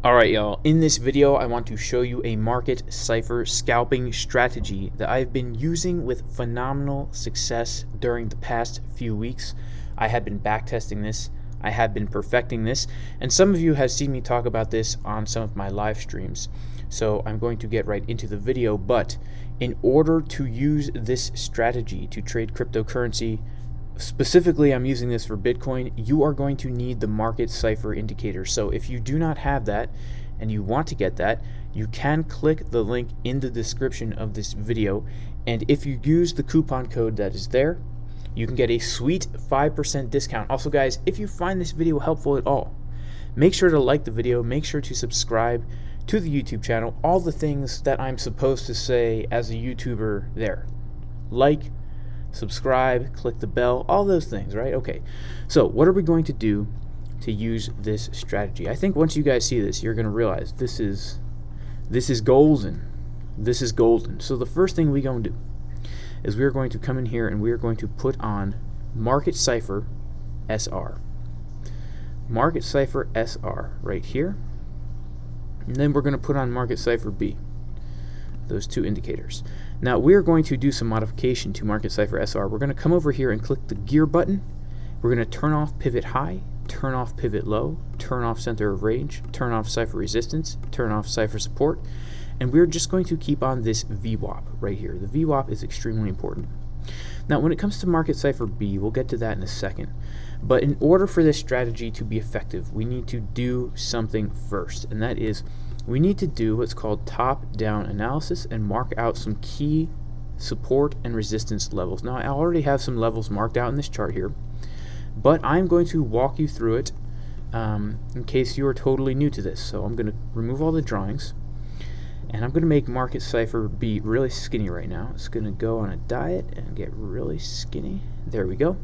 Alright y'all, in this video I want to show you a market cipher scalping strategy that I've been using with phenomenal success during the past few weeks. I have been backtesting this, I have been perfecting this, and some of you have seen me talk about this on some of my live streams. So I'm going to get right into the video, but in order to use this strategy to trade cryptocurrency, specifically I'm using this for Bitcoin, you are going to need the Market Cipher indicator. So if you do not have that and you want to get that, you can click the link in the description of this video, and if you use the coupon code that is there, you can get a sweet 5% discount. Also guys, if you find this video helpful at all, make sure to like the video, make sure to subscribe to the YouTube channel, all the things that I'm supposed to say as a YouTuber there. Like, subscribe, click the bell, all those things, right? Okay, so what are we going to do to use this strategy? I think once you guys see this, you're going to realize this is golden. This is golden. So the first thing we're going to do is we're going to come in here and we're going to put on Market Cipher SR. Market Cipher SR right here. And then we're going to put on Market Cipher B. Those two indicators. Now we're going to do some modification to Market Cipher SR. We're going to come over here and click the gear button. We're going to turn off pivot high, turn off pivot low, turn off center of range, turn off cipher resistance, turn off cipher support, and we're just going to keep on this VWAP right here. The VWAP is extremely important. Now when it comes to Market Cipher B, we'll get to that in a second, but in order for this strategy to be effective, we need to do something first, and that is we need to do what's called top-down analysis and mark out some key support and resistance levels. Now I already have some levels marked out in this chart here, but I'm going to walk you through it in case you are totally new to this. So I'm going to remove all the drawings, and I'm going to make Market Cipher be really skinny right now. It's going to go on a diet and get really skinny. There we go.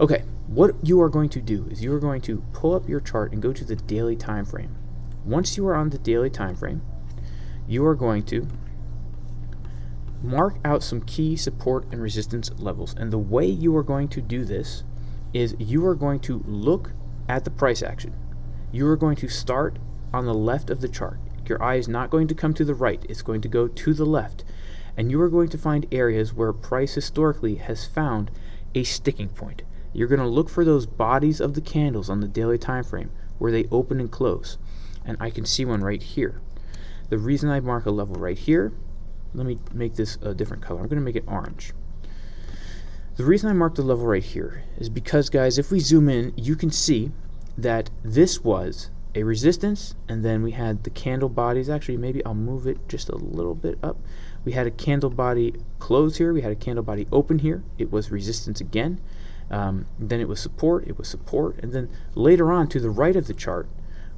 Okay, what you are going to do is you are going to pull up your chart and go to the daily time frame. Once you are on the daily time frame, you are going to mark out some key support and resistance levels. And the way you are going to do this is you are going to look at the price action. You are going to start on the left of the chart. Your eye is not going to come to the right, it's going to go to the left. And you are going to find areas where price historically has found a sticking point. You're going to look for those bodies of the candles on the daily time frame where they open and close. And I can see one right here. The reason I mark a level right here, let me make this a different color. I'm going to make it orange. The reason I marked the level right here is because, guys, if we zoom in, you can see that this was a resistance, and then we had the candle bodies. Actually, maybe I'll move it just a little bit up. We had a candle body close here. We had a candle body open here. It was resistance again. Then it was support. It was support. And then later on to the right of the chart,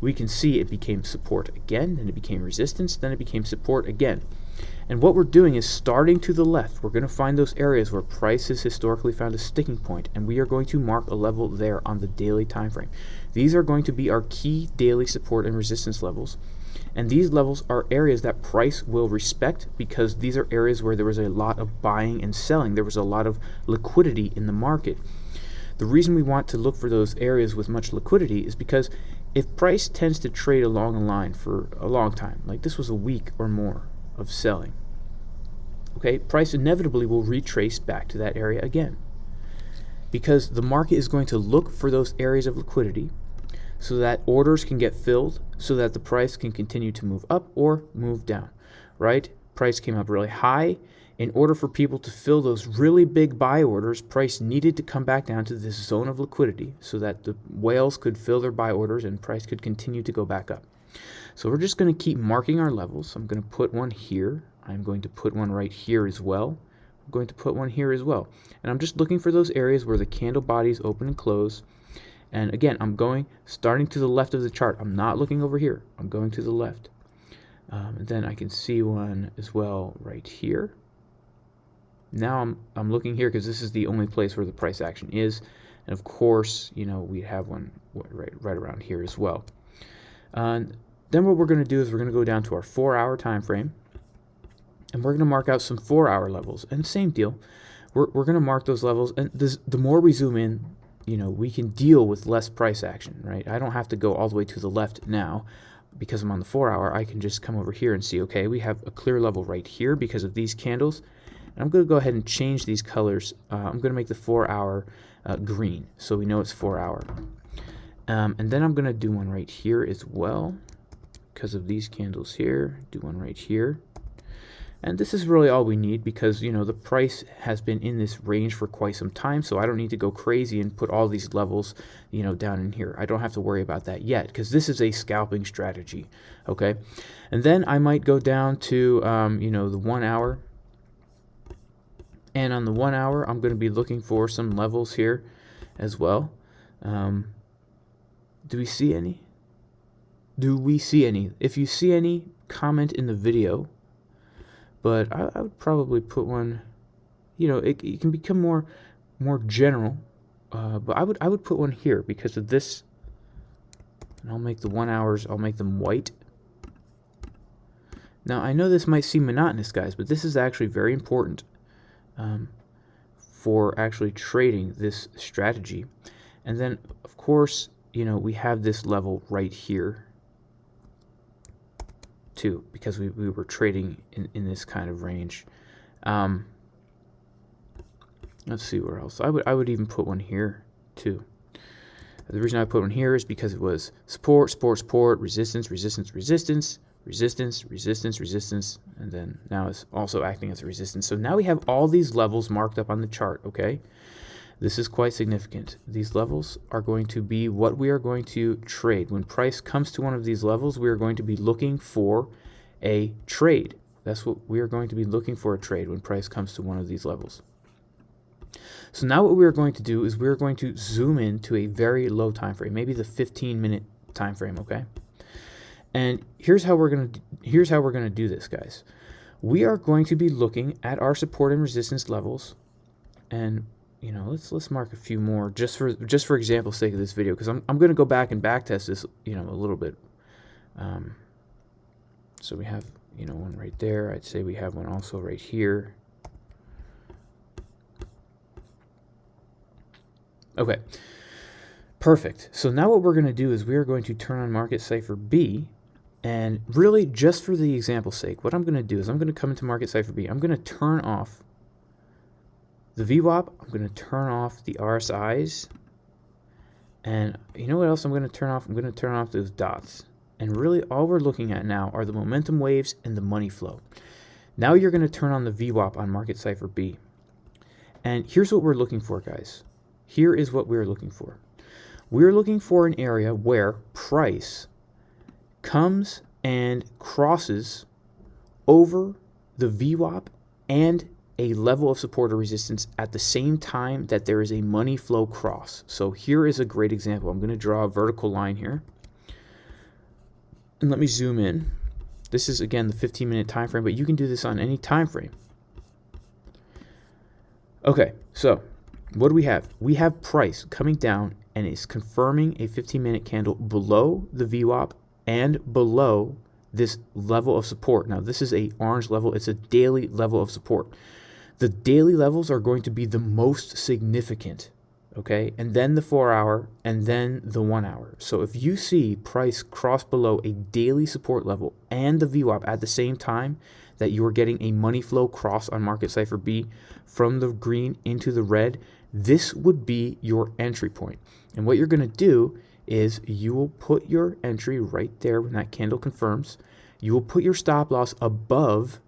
we can see it became support again, then it became resistance, then it became support again. And what we're doing is starting to the left, we're going to find those areas where price has historically found a sticking point, and we are going to mark a level there on the daily time frame. These are going to be our key daily support and resistance levels, and these levels are areas that price will respect because these are areas where there was a lot of buying and selling. There was a lot of liquidity in the market. The reason we want to look for those areas with much liquidity is because if price tends to trade along a line for a long time, like this was a week or more of selling, okay, price inevitably will retrace back to that area again because the market is going to look for those areas of liquidity so that orders can get filled so that the price can continue to move up or move down, right? Price came up really high. In order for people to fill those really big buy orders, price needed to come back down to this zone of liquidity so that the whales could fill their buy orders and price could continue to go back up. So we're just going to keep marking our levels. I'm going to put one here. I'm going to put one right here as well. I'm going to put one here as well. And I'm just looking for those areas where the candle bodies open and close. And again, I'm starting to the left of the chart. I'm not looking over here. I'm going to the left. And then I can see one as well right here. Now I'm looking here because this is the only place where the price action is, and of course, you know, we have one right around here as well. Then what we're going to do is we're going to go down to our 4-hour time frame, and we're going to mark out some 4-hour levels. And same deal, we're going to mark those levels, and the more we zoom in, you know, we can deal with less price action, right? I don't have to go all the way to the left now. because I'm on the 4 hour, I can just come over here and see, okay, we have a clear level right here because of these candles. And I'm going to go ahead and change these colors. I'm going to make the 4 hour green, so we know it's 4 hour. And then I'm going to do one right here as well because of these candles here. Do one right here. And this is really all we need because, you know, the price has been in this range for quite some time, so I don't need to go crazy and put all these levels, you know, down in here. I don't have to worry about that yet because this is a scalping strategy, okay? And then I might go down to, you know, the 1 hour. And on the 1 hour, I'm going to be looking for some levels here as well. Do we see any? Do we see any? If you see any, comment in the video. But I would probably put one, you know, it can become more general. But I would put one here because of this. And I'll make the 1 hours, I'll make them white. Now, I know this might seem monotonous, guys, but this is actually very important for actually trading this strategy. And then, of course, you know, we have this level right here too, because we were trading in this kind of range. Let's see where else. I would even put one here too. The reason I put one here is because it was support, support, support, resistance, resistance, resistance, resistance, resistance, resistance, and then now it's also acting as a resistance. So now we have all these levels marked up on the chart, okay? This is quite significant. These levels are going to be what we are going to trade. When price comes to one of these levels, we are going to be looking for a trade. That's what we are going to be looking for, a trade, when price comes to one of these levels. So now what we are going to do is we are going to zoom in to a very low time frame, maybe the 15-minute time frame, okay? And here's how we're going to do this, guys. We are going to be looking at our support and resistance levels, and you know, let's mark a few more just for example's sake of this video, because I'm going to go back and back test this, you know, a little bit. So we have, you know, one right there. I'd say we have one also right here. Okay, perfect. So now what we're going to do is we are going to turn on Market Cipher B, and really just for the example's sake, what I'm going to do is I'm going to come into Market Cipher B. I'm going to turn off the VWAP, I'm going to turn off the RSIs, and you know what else I'm going to turn off? I'm going to turn off those dots. And really all we're looking at now are the momentum waves and the money flow. Now you're going to turn on the VWAP on Market Cipher B. And here's what we're looking for, guys. Here is what we're looking for. We're looking for an area where price comes and crosses over the VWAP and a level of support or resistance at the same time that there is a money flow cross. So here is a great example. I'm going to draw a vertical line here. And let me zoom in. This is, again, the 15-minute time frame, but you can do this on any time frame. Okay, so what do we have? We have price coming down and it's confirming a 15-minute candle below the VWAP and below this level of support. Now, this is a orange level. It's a daily level of support. The daily levels are going to be the most significant, okay? And then the 4 hour, and then the 1 hour. So if you see price cross below a daily support level and the VWAP at the same time that you are getting a money flow cross on Market Cipher B from the green into the red, this would be your entry point. And what you're going to do is you will put your entry right there when that candle confirms. You will put your stop loss above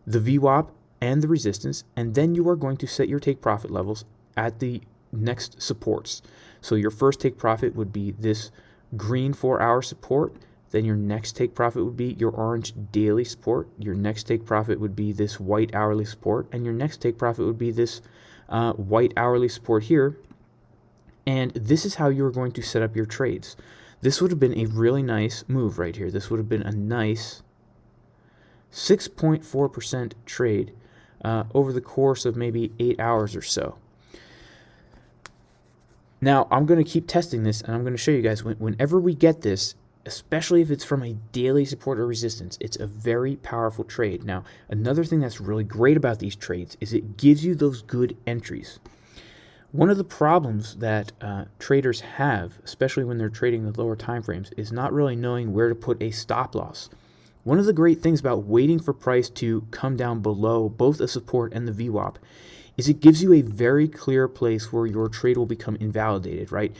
the VWAP and the resistance, and then you are going to set your take profit levels at the next supports. So your first take profit would be this green 4 hour support. Then your next take profit would be your orange daily support. Your next take profit would be this white hourly support, and your next take profit would be this white hourly support here. And this is how you're going to set up your trades. This would have been a really nice move right here. This would have been a nice 6.4% trade over the course of maybe 8 hours or so. Now, I'm going to keep testing this, and I'm going to show you guys whenever we get this, especially if it's from a daily support or resistance, it's a very powerful trade. Now, another thing that's really great about these trades is it gives you those good entries. One of the problems that traders have, especially when they're trading the lower time frames, is not really knowing where to put a stop loss. One of the great things about waiting for price to come down below both a support and the VWAP is it gives you a very clear place where your trade will become invalidated, right?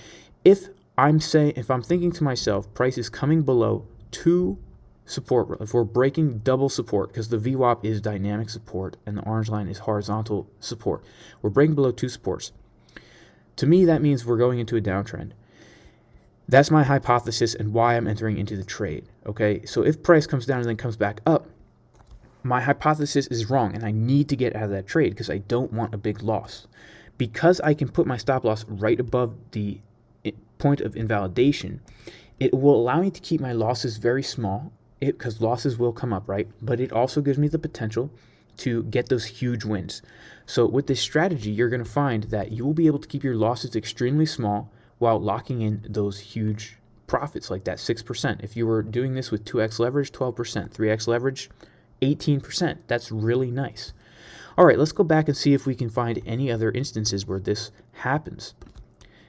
If I'm thinking to myself, price is coming below two support, if we're breaking double support, because the VWAP is dynamic support and the orange line is horizontal support, we're breaking below two supports. To me, that means we're going into a downtrend. That's my hypothesis and why I'm entering into the trade, okay? So if price comes down and then comes back up, my hypothesis is wrong and I need to get out of that trade because I don't want a big loss. Because I can put my stop loss right above the point of invalidation, it will allow me to keep my losses very small because losses will come up, right? But it also gives me the potential to get those huge wins. So with this strategy, you're going to find that you will be able to keep your losses extremely small while locking in those huge profits like that 6%. If you were doing this with 2x leverage, 12%, 3x leverage, 18%. That's really nice. All right, let's go back and see if we can find any other instances where this happens.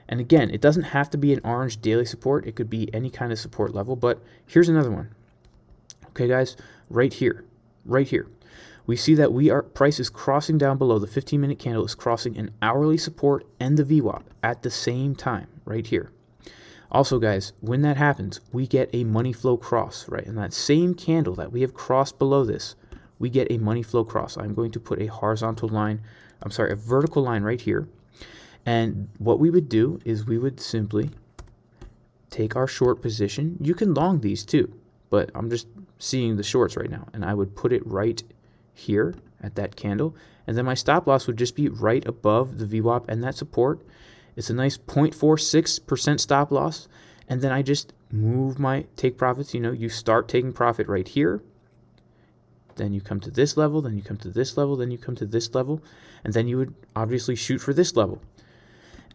And again, it doesn't have to be an orange daily support. It could be any kind of support level, but here's another one. Okay, guys, right here. We see that price is crossing down below. The 15-minute candle is crossing an hourly support and the VWAP at the same time, right here. Also, guys, when that happens, we get a money flow cross, right? In that same candle that we have crossed below this, we get a money flow cross. I'm going to put a a vertical line right here. And what we would do is we would simply take our short position. You can long these too, but I'm just seeing the shorts right now. And I would put it right here at that candle. And then my stop loss would just be right above the VWAP and that support. It's a nice 0.46% stop loss. And then I just move my take profits. You start taking profit right here. Then you come to this level, then you come to this level, then you come to this level. And then you would obviously shoot for this level.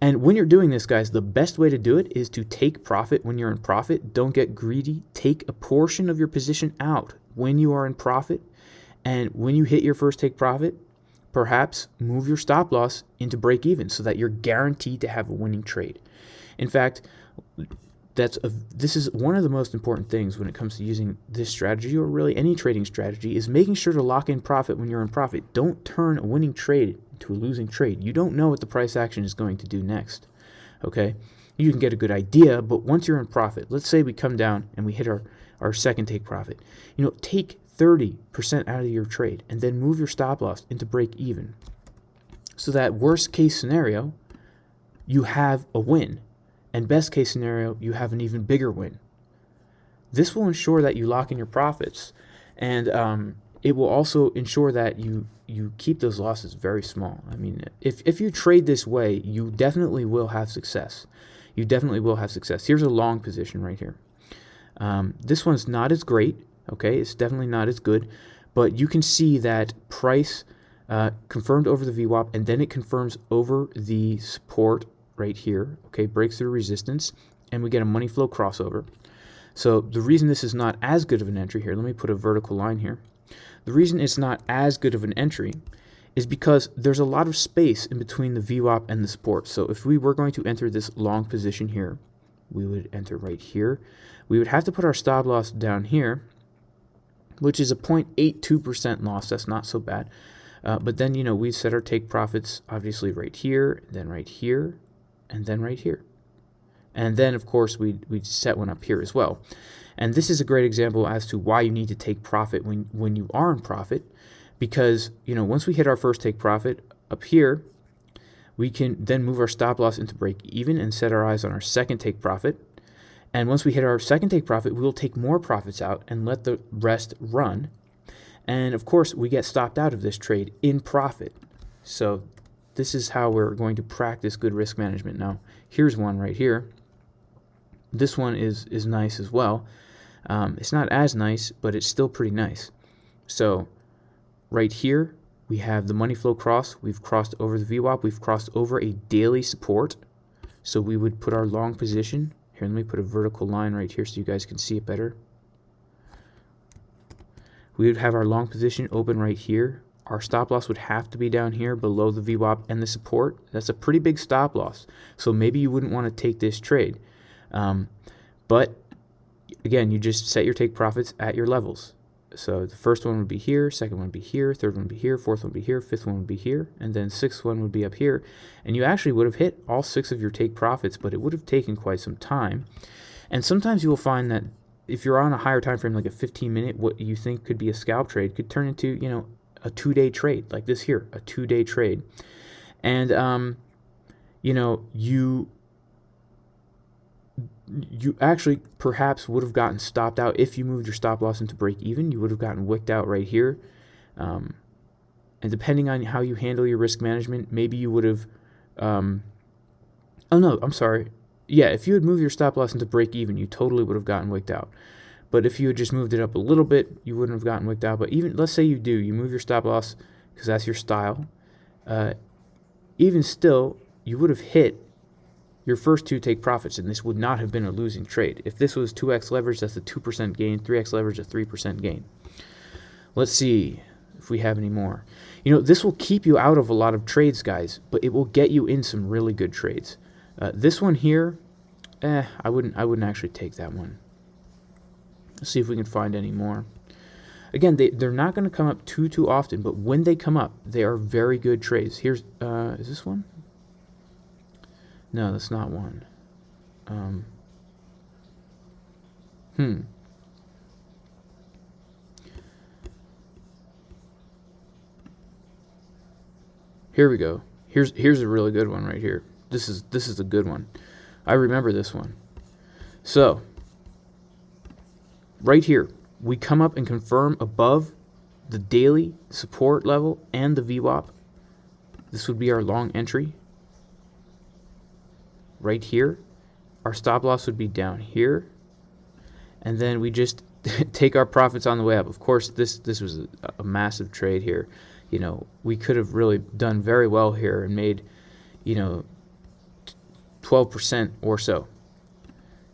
And when you're doing this, guys, the best way to do it is to take profit when you're in profit. Don't get greedy. Take a portion of your position out when you are in profit. And when you hit your first take profit, perhaps move your stop loss into break even so that you're guaranteed to have a winning trade. In fact, this is one of the most important things when it comes to using this strategy, or really any trading strategy, is making sure to lock in profit when you're in profit. Don't turn a winning trade into a losing trade. You don't know what the price action is going to do next, okay? You can get a good idea, but once you're in profit, let's say we come down and we hit our second take profit. Take 30% out of your trade and then move your stop loss into break even. So that worst case scenario, you have a win. And best case scenario, you have an even bigger win. This will ensure that you lock in your profits, and it will also ensure that you keep those losses very small. I mean, if you trade this way, you definitely will have success. You definitely will have success. Here's a long position right here. This one's not as great, okay? It's definitely not as good, but you can see that price confirmed over the VWAP, and then it confirms over the support right here, okay, breaks through resistance, and we get a money flow crossover. So the reason this is not as good of an entry here, let me put a vertical line here. The reason it's not as good of an entry is because there's a lot of space in between the VWAP and the support. So if we were going to enter this long position here, we would enter right here. We would have to put our stop loss down here, which is a 0.82% loss. That's not so bad. But then, we set our take profits obviously right here, then right here, and then right here. And then, of course, we'd set one up here as well. And this is a great example as to why you need to take profit when you are in profit, because, once we hit our first take profit up here, we can then move our stop loss into break even and set our eyes on our second take profit. And once we hit our second take profit, we will take more profits out and let the rest run. And, of course, we get stopped out of this trade in profit. So this is how we're going to practice good risk management. Now, here's one right here. This one is nice as well. It's not as nice, but it's still pretty nice. So right here, we have the money flow cross. We've crossed over the VWAP. We've crossed over a daily support. So we would put our long position. Here, let me put a vertical line right here so you guys can see it better. We would have our long position open right here. our stop loss would have to be down here below the VWAP and the support. That's a pretty big stop loss. So maybe you wouldn't want to take this trade. But again, you just set your take profits at your levels. So the first one would be here, second one would be here, third one would be here, fourth one would be here, fifth one would be here, and then sixth one would be up here. And you actually would have hit all 6 of your take profits, but it would have taken quite some time. And sometimes you will find that if you're on a higher time frame, like a 15-minute, what you think could be a scalp trade could turn into, you know, a 2-day trade, like this here, a 2-day trade. And you know, you actually perhaps would have gotten stopped out if you moved your stop loss into break even. You would have gotten wicked out right here. And depending on how you handle your risk management, maybe you would have oh no, I'm sorry. Yeah, if you had moved your stop loss into break even, you totally would have gotten wicked out. But if you had just moved it up a little bit, you wouldn't have gotten wicked out. But even, let's say you move your stop loss because that's your style. Even still, you would have hit your first 2 take profits, and this would not have been a losing trade. If this was 2x leverage, that's a 2% gain. 3x leverage, a 3% gain. Let's see if we have any more. You know, this will keep you out of a lot of trades, guys, but it will get you in some really good trades. This one here, I wouldn't actually take that one. Let's see if we can find any more. Again, they're not going to come up too often, but when they come up, they are very good trades. Here's, is this one? No, that's not one. Here we go. Here's a really good one right here. This is a good one. I remember this one. So, right here, we come up and confirm above the daily support level and the VWAP. This would be our long entry. Right here, our stop loss would be down here. And then we just take our profits on the way up. Of course, this was a massive trade here. You know, we could have really done very well here and made, you know, 12% or so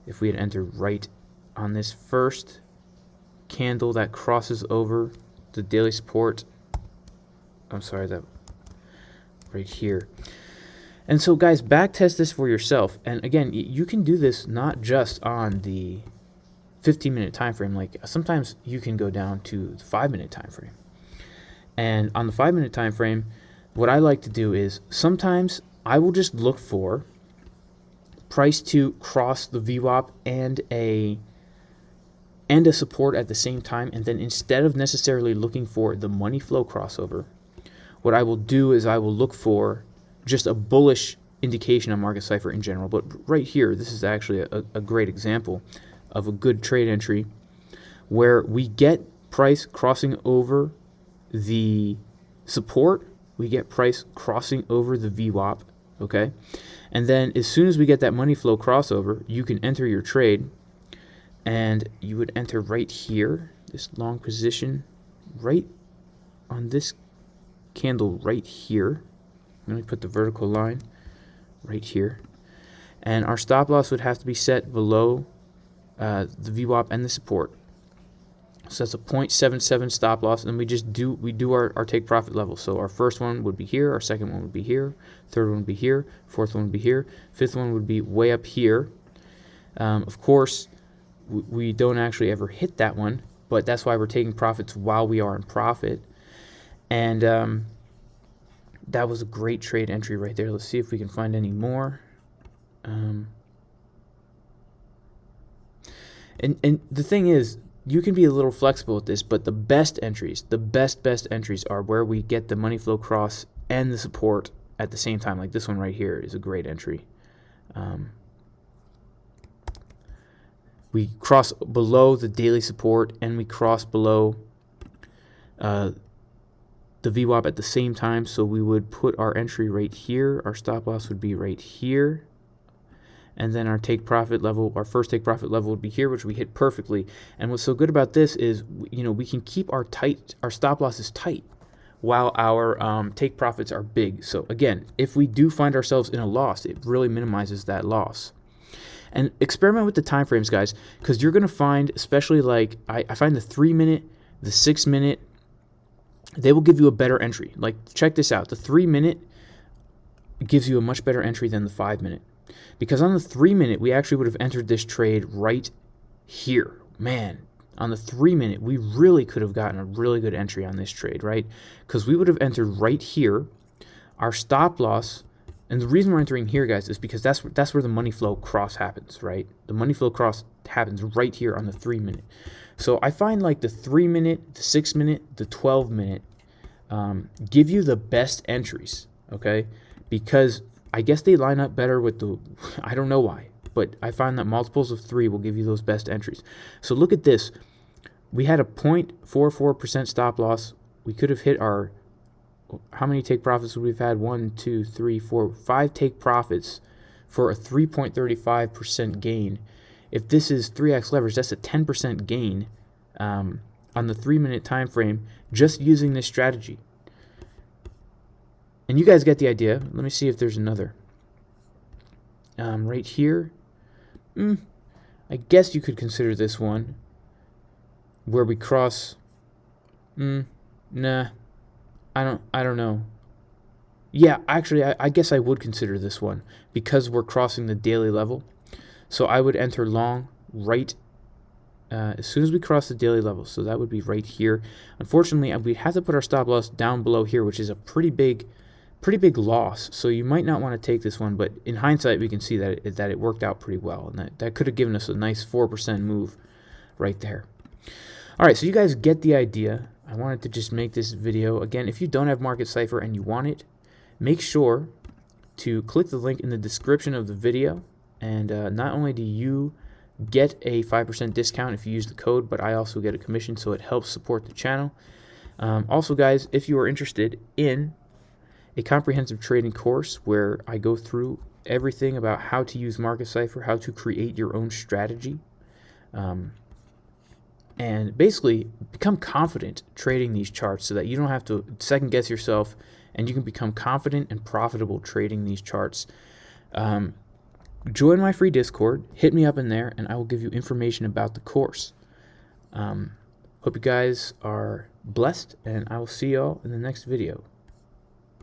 if we had entered right on this first candle that crosses over the daily support. I'm sorry, that right here. And so, guys, backtest this for yourself. And again, you can do this not just on the 15-minute time frame. Like sometimes you can go down to the 5-minute time frame. And on the 5-minute time frame, what I like to do is sometimes I will just look for price to cross the VWAP and a support at the same time, and then instead of necessarily looking for the money flow crossover, what I will do is I will look for just a bullish indication on Market Cipher in general. But right here, this is actually a great example of a good trade entry where we get price crossing over the support, we get price crossing over the VWAP, okay? And then as soon as we get that money flow crossover, you can enter your trade, and you would enter right here, this long position, right on this candle right here. Let me put the vertical line right here. And our stop loss would have to be set below the VWAP and the support. So that's a 0.77 stop loss, and we do our take profit level. So our first one would be here, our second one would be here, third one would be here, fourth one would be here, fifth one would be way up here. Of course, we don't actually ever hit that one, but that's why we're taking profits while we are in profit. And that was a great trade entry right there. Let's see if we can find any more. And the thing is, you can be a little flexible with this, but the best entries, the best entries are where we get the money flow cross and the support at the same time. Like this one right here is a great entry. We cross below the daily support and we cross below the VWAP at the same time. So we would put our entry right here. Our stop loss would be right here. And then our take profit level, our first take profit level would be here, which we hit perfectly. And what's so good about this is, you know, we can keep our stop losses tight while our take profits are big. So again, if we do find ourselves in a loss, it really minimizes that loss. And experiment with the time frames, guys, because you're going to find, especially like I find the 3-minute, the 6-minute, they will give you a better entry. Like, check this out. The 3-minute gives you a much better entry than the 5-minute. Because on the 3-minute, we actually would have entered this trade right here. Man, on the 3-minute, we really could have gotten a really good entry on this trade, right? Because we would have entered right here. Our stop loss, and the reason we're entering here, guys, is because that's where the money flow cross happens, right? The money flow cross happens right here on the 3-minute. So I find like the 3-minute, the 6-minute, the 12-minute give you the best entries, okay? Because I guess they line up better with the, I don't know why, but I find that multiples of 3 will give you those best entries. So look at this. We had a 0.44% stop loss. We could have hit our, how many take profits would we've had? 1, 2, 3, 4, 5 take profits for a 3.35% gain. If this is 3x leverage, that's a 10% gain on the 3-minute time frame just using this strategy. And you guys get the idea. Let me see if there's another. Right here, I guess you could consider this one where we cross. Nah, I don't know. Yeah, actually, I guess I would consider this one because we're crossing the daily level. So I would enter long right as soon as we cross the daily level. So that would be right here. Unfortunately, we'd have to put our stop loss down below here, which is a pretty big loss. So you might not want to take this one, but in hindsight, we can see that it worked out pretty well, and that could have given us a nice 4% move right there. All right, so you guys get the idea. I wanted to just make this video. Again, if you don't have Market Cipher and you want it, make sure to click the link in the description of the video. And not only do you get a 5% discount if you use the code, but I also get a commission, so it helps support the channel. Also, guys, if you are interested in a comprehensive trading course where I go through everything about how to use Market Cipher, how to create your own strategy, and basically become confident trading these charts so that you don't have to second guess yourself and you can become confident and profitable trading these charts. Join my free Discord, hit me up in there, and I will give you information about the course. Hope you guys are blessed, and I will see y'all in the next video.